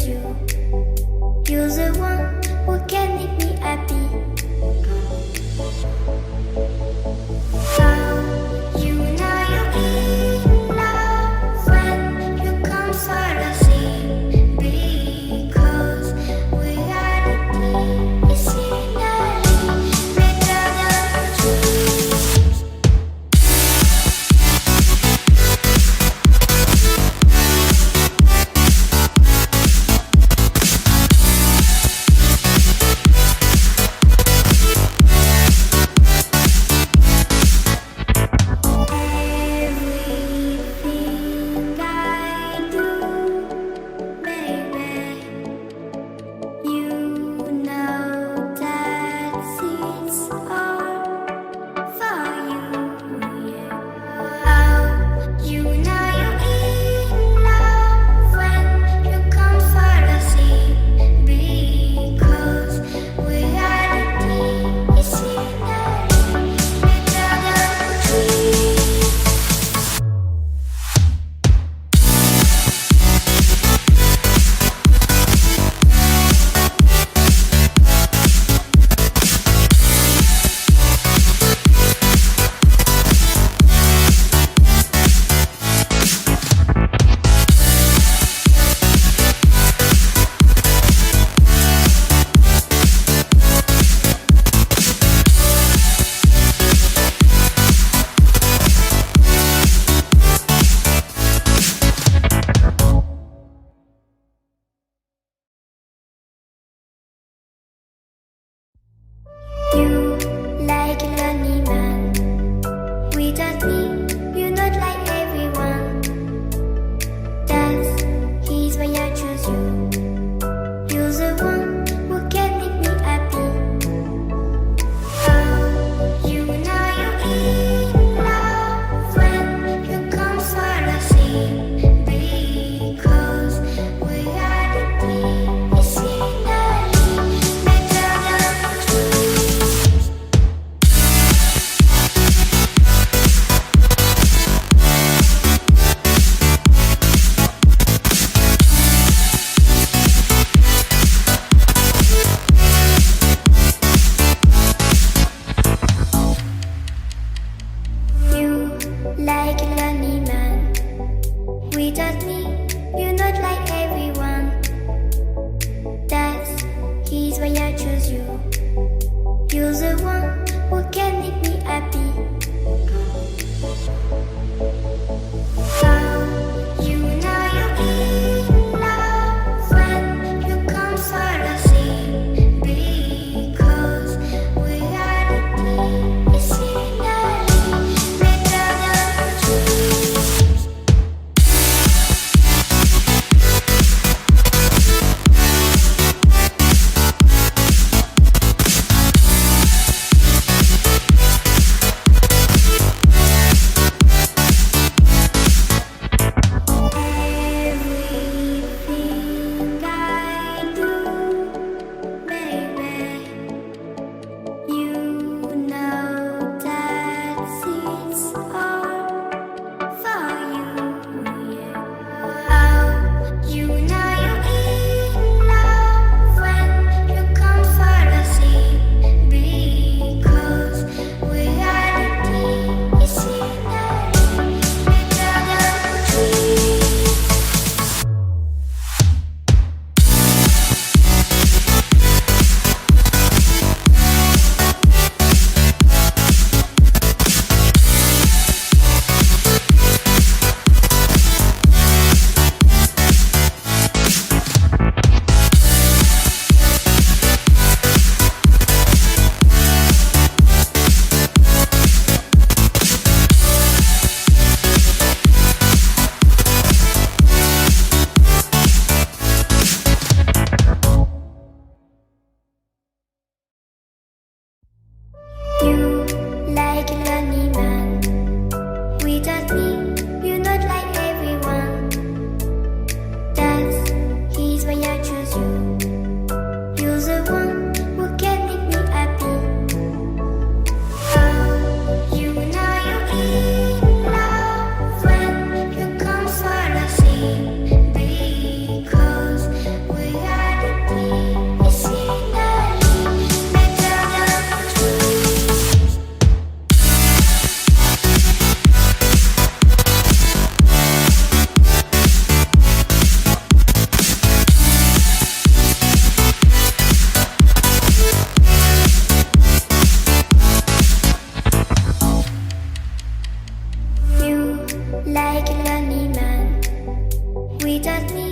you. You're the one who can make me happy. How you know you're in love when you come for the sea? Because reality is finally better than dreams. Everything I do, baby, you know that it's all for you. Yeah. How you know you're in love when you come for the sea? Because reality is finally better than dreams. You like a lonely man. Without me, you're not like everyone. That's his why I choose you. You're the one who can make me happy. How you know you're in love when you come for the sea? Because reality is finally better than dreams. You like a lonely man. Without me, you're not like everyone. That's his why I choose you. You're the one who can make me happy. How you know you're in love when you come for the sea? Because reality is finally better than dreams. just me.